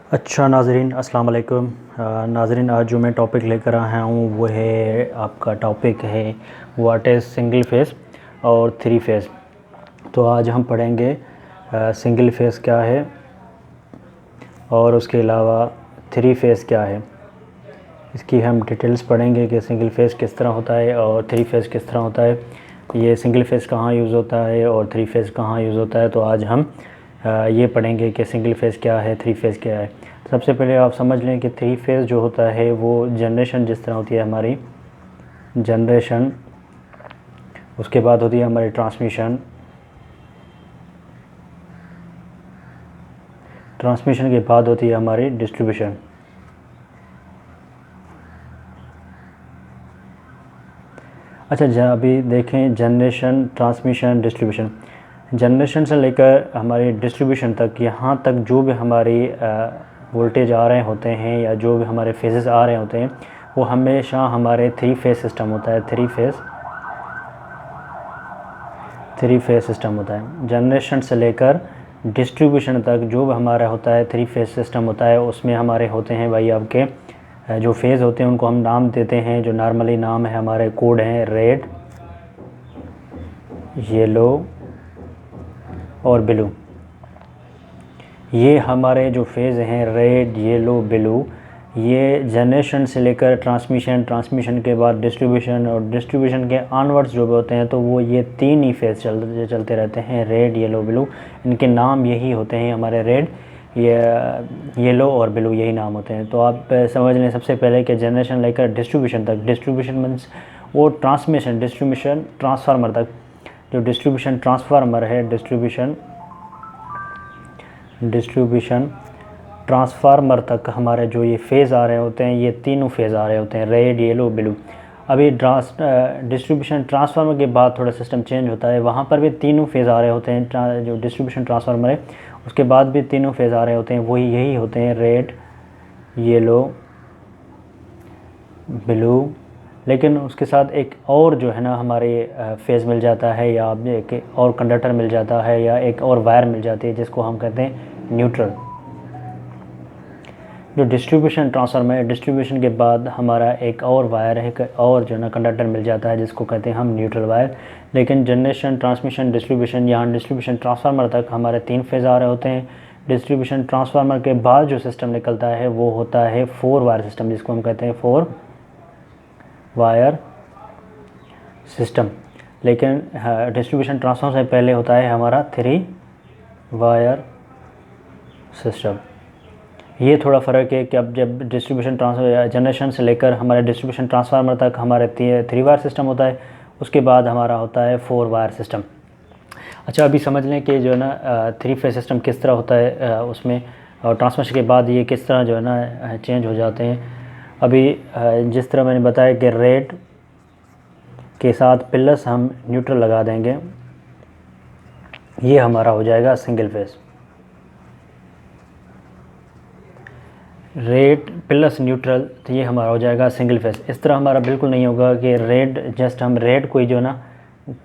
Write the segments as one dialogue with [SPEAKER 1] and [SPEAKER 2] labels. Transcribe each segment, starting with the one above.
[SPEAKER 1] अच्छा नाज़रीन, अस्सलाम वालेकुम। नाज़रीन, आज जो मैं टॉपिक लेकर आया हूँ वो है, आपका टॉपिक है व्हाट इज़ सिंगल फेस और थ्री फेस। तो आज हम पढ़ेंगे सिंगल फेस क्या है और उसके अलावा थ्री फेस क्या है। इसकी हम डिटेल्स पढ़ेंगे कि सिंगल फेस किस तरह होता है और थ्री फेस किस तरह होता है, ये सिंगल फेस कहाँ यूज़ होता है और थ्री फेस कहाँ यूज़ होता है। तो आज हम ये पढ़ेंगे कि सिंगल फेस क्या है, थ्री फेस क्या है। सबसे पहले आप समझ लें कि थ्री फेस जो होता है वो जनरेशन जिस तरह होती है हमारी जनरेशन, उसके बाद होती है हमारी ट्रांसमिशन, ट्रांसमिशन के बाद होती है हमारी डिस्ट्रीब्यूशन। अच्छा, अभी देखें जनरेशन, ट्रांसमिशन, डिस्ट्रीब्यूशन। जनरेशन से लेकर हमारी डिस्ट्रीब्यूशन तक, यहाँ तक जो भी हमारी वोल्टेज आ रहे होते हैं या जो भी हमारे फेजेस आ रहे होते हैं वो हमेशा हमारे थ्री फेस सिस्टम होता है। थ्री फेस सिस्टम होता है। जनरेशन से लेकर डिस्ट्रीब्यूशन तक जो भी हमारा होता है थ्री फेस सिस्टम होता है। उसमें हमारे होते हैं भाई आपके जो फेज़ होते हैं उनको हम नाम देते हैं, जो नॉर्मली नाम है हमारे कोड हैं रेड, येलो और ब्लू। ये हमारे जो फेज़ हैं रेड, येलो, ब्लू, ये जनरेशन से लेकर ट्रांसमिशन, ट्रांसमिशन के बाद डिस्ट्रीब्यूशन और डिस्ट्रीब्यूशन के ऑनवर्ड्स जो भी होते हैं तो वो ये तीन ही फेज़ चलते रहते हैं, रेड, येलो, ब्लू। इनके नाम यही होते हैं हमारे रेड, येलो और ब्लू, यही नाम होते हैं। तो आप समझ लें सबसे पहले कि जनरेशन लेकर डिस्ट्रीब्यूशन तक, डिस्ट्रीब्यूशन मीन्स वो ट्रांसमिशन, डिस्ट्रीब्यूशन ट्रांसफार्मर तक, जो डिस्ट्रीब्यूशन ट्रांसफार्मर है, डिस्ट्रीब्यूशन ट्रांसफार्मर तक हमारे जो ये फेज़ आ रहे होते हैं, ये तीनों फेज़ आ रहे होते हैं, रेड, येलो, ब्लू। अभी डिस्ट्रीब्यूशन ट्रांसफार्मर के बाद थोड़ा सिस्टम चेंज होता है, वहाँ पर भी तीनों फेज़ आ रहे होते हैं। जो डिस्ट्रीब्यूशन ट्रांसफार्मर है उसके बाद भी तीनों फेज़ आ रहे होते हैं, वही यही होते हैं रेड, येलो, ब्लू। लेकिन उसके साथ एक और जो है ना हमारे फेज़ मिल जाता है, या एक और कंडक्टर मिल जाता है, या एक और वायर मिल जाती है जिसको हम कहते हैं न्यूट्रल। जो डिस्ट्रीब्यूशन ट्रांसफार्मर है, डिस्ट्रीब्यूशन के बाद हमारा एक और वायर है, एक और जो है ना कंडक्टर मिल जाता है जिसको कहते हैं हम न्यूट्रल वायर। लेकिन जनरेशन, ट्रांसमिशन, डिस्ट्रीब्यूशन, यहाँ डिस्ट्रीब्यूशन ट्रांसफार्मर तक हमारे तीन फेज़ आ रहे होते हैं। डिस्ट्रीब्यूशन ट्रांसफार्मर के बाद जो सिस्टम निकलता है वो होता है फोर वायर सिस्टम, जिसको हम कहते हैं फोर वायर सिस्टम। लेकिन डिस्ट्रीब्यूशन ट्रांसफार्मर से पहले होता है हमारा थ्री वायर सिस्टम। ये थोड़ा फ़र्क है कि अब जब डिस्ट्रीब्यूशन जनरेशन से लेकर हमारे डिस्ट्रीब्यूशन ट्रांसफार्मर तक हमारे थ्री वायर सिस्टम होता है, उसके बाद हमारा होता है फोर वायर सिस्टम। अच्छा, अभी समझ लें कि जो है ना थ्री फेज सिस्टम किस तरह होता है उसमें, और ट्रांसमिशन के बाद ये किस तरह जो है ना चेंज हो जाते हैं। अभी जिस तरह मैंने बताया कि रेड के साथ प्लस हम न्यूट्रल लगा देंगे, ये हमारा हो जाएगा single phase. Red plus neutral, तो ये हमारा हो जाएगा सिंगल फेस। इस तरह हमारा बिल्कुल नहीं होगा कि रेड, जस्ट हम रेड कोई जो ना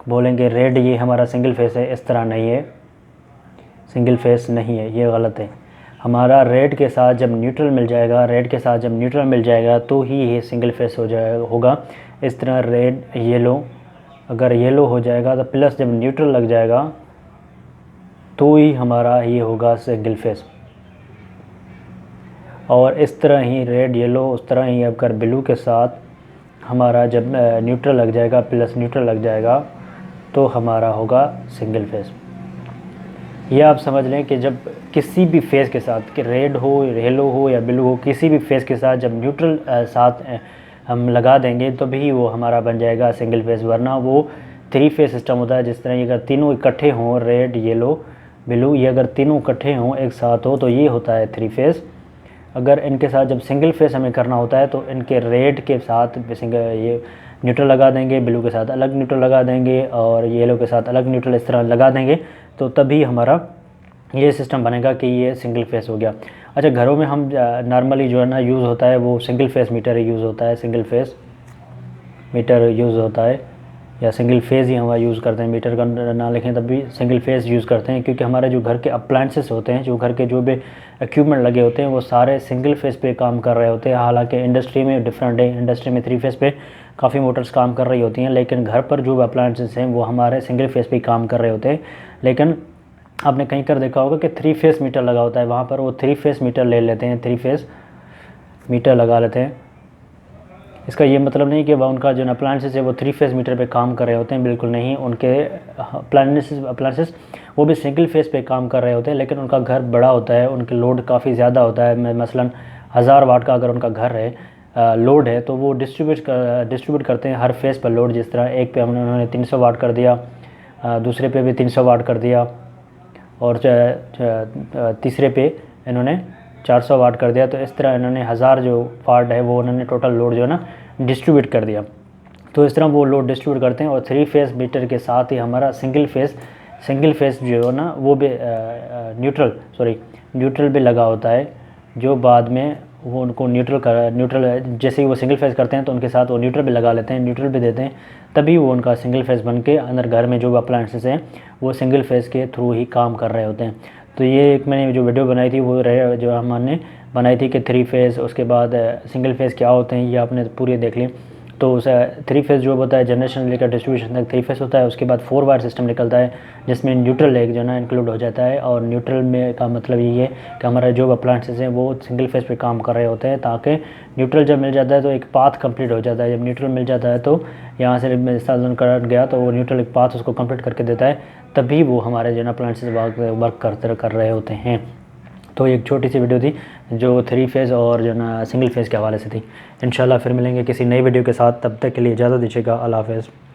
[SPEAKER 1] बोलेंगे रेड ये हमारा सिंगल फेस है, इस तरह नहीं है, सिंगल फेस नहीं है, ये गलत है। हमारा रेड के साथ जब न्यूट्रल मिल जाएगा, रेड के साथ जब न्यूट्रल मिल जाएगा तो ही ये सिंगल फेस हो जाएगा, होगा। इस तरह रेड, येलो, अगर येलो हो जाएगा तो प्लस जब न्यूट्रल लग जाएगा तो ही हमारा ये होगा सिंगल फेस। और इस तरह ही रेड, येलो, उस तरह ही अगर ब्लू के साथ हमारा जब न्यूट्रल लग जाएगा, प्लस न्यूट्रल लग जाएगा तो हमारा होगा सिंगल फेस। ये आप समझ लें कि जब किसी भी फेज़ के साथ, कि रेड हो, येलो हो या ब्लू हो, किसी भी फेज़ के साथ जब न्यूट्रल साथ हम लगा देंगे तो भी वो हमारा बन जाएगा सिंगल फेस, वरना वो थ्री फेज सिस्टम होता है। जिस तरह ये अगर तीनों इकट्ठे हों, रेड, येलो, ब्लू, ये अगर तीनों इकट्ठे हों एक साथ हो तो ये होता है थ्री फेज़। अगर इनके साथ जब सिंगल फेस हमें करना होता है तो इनके रेड के साथ ये न्यूट्रल लगा देंगे, ब्लू के साथ अलग न्यूट्रल लगा देंगे और येलो के साथ अलग न्यूट्रल इस तरह लगा देंगे, तो तभी हमारा ये सिस्टम बनेगा कि ये सिंगल फेस हो गया। अच्छा, घरों में हम नॉर्मली जो है ना यूज़ होता है वो सिंगल फेस मीटर यूज़ होता है, सिंगल फेस मीटर यूज़ होता है। या सिंगल फेज़ ही हम यूज़ करते हैं, मीटर का ना लिखें तब भी सिंगल फेज़ यूज़ करते हैं, क्योंकि हमारे जो घर के अप्लायंसेस होते हैं, जो घर के जो भी इक्विपमेंट लगे होते हैं वो सारे सिंगल फेज़ पे काम कर रहे होते हैं। हालांकि इंडस्ट्री में डिफरेंट है, इंडस्ट्री में 3 फेज़ पे काफ़ी मोटर्स काम कर रही होती हैं, लेकिन घर पर जो अप्लायंसेस हैं वो हमारे सिंगल फेज़ पे काम कर रहे होते हैं। लेकिन आपने कहीं कर देखा होगा कि 3 फेज़ मीटर लगा होता है, वहाँ पर वो 3 फेज़ मीटर ले लेते हैं, 3 फेज़ मीटर लगा लेते हैं। इसका ये मतलब नहीं कि वह उनका जो अप्लायंसेस है वो 3 फेज़ मीटर पे काम कर रहे होते हैं, बिल्कुल नहीं। उनके अप्लायंसेस वो भी सिंगल फेज़ पे काम कर रहे होते हैं, लेकिन उनका घर बड़ा होता है, उनके लोड काफ़ी ज़्यादा होता है। मसलन 1000 वाट का अगर उनका घर है, लोड है, तो वो डिस्ट्रीब्यूट करते हैं हर फेज़ पर लोड। जिस तरह एक पे उन्होंने 300 वाट कर दिया, दूसरे पे भी 300 वाट कर दिया, और तीसरे पे इन्होंने 400 वाट कर दिया। तो इस तरह इन्होंने 1000 जो वाट है वो उन्होंने टोटल लोड जो है ना डिस्ट्रीब्यूट कर दिया। तो इस तरह वो लोड डिस्ट्रीब्यूट करते हैं। और 3 फेज़ मीटर के साथ ही हमारा सिंगल फेज़ जो है ना वो भी न्यूट्रल भी लगा होता है, जो बाद में वो उनको न्यूट्रल जैसे ही वो सिंगल फेज़ करते हैं तो उनके साथ वो न्यूट्रल भी लगा लेते हैं, न्यूट्रल भी देते हैं, तभी वो उनका सिंगल फेज़ बन के अंदर घर में जो अप्लायंसेस हैं वो सिंगल फेज़ के थ्रू ही काम कर रहे होते हैं। तो ये एक मैंने जो वीडियो बनाई थी वो जो हमने बनाई थी कि 3 फेज़, उसके बाद सिंगल फेज़ क्या होते हैं, ये आपने पूरी देख ली। तो उस 3 फेज़ जो होता है जनरेशन लेकर डिस्ट्रीब्यूशन तक 3 फेज़ होता है। उसके बाद 4 वायर सिस्टम निकलता है, जिसमें न्यूट्रल एक जो है ना इंक्लूड हो जाता है। और न्यूट्रल में का मतलब यही है कि हमारा जो अप्लायंसेस हैं वो सिंगल फेज़ पे काम कर रहे होते हैं, ताकि न्यूट्रल जब मिल जाता है तो एक पाथ कंप्लीट हो जाता है। जब न्यूट्रल मिल जाता है तो यहाँ से इंस्टॉलेशन करंट गया तो वो न्यूट्रल एक पाथ उसको कंप्लीट करके देता है, तभी वो हमारे जो है अप्लायंसेस वर्क कर रहे होते हैं। तो एक छोटी सी वीडियो थी जो 3 फेज़ और जो ना सिंगल फेज़ के हवाले से थी। इंशाल्लाह फिर मिलेंगे किसी नई वीडियो के साथ, तब तक के लिए इजाज़त दीजिएगा। अल्लाह हाफ़िज़।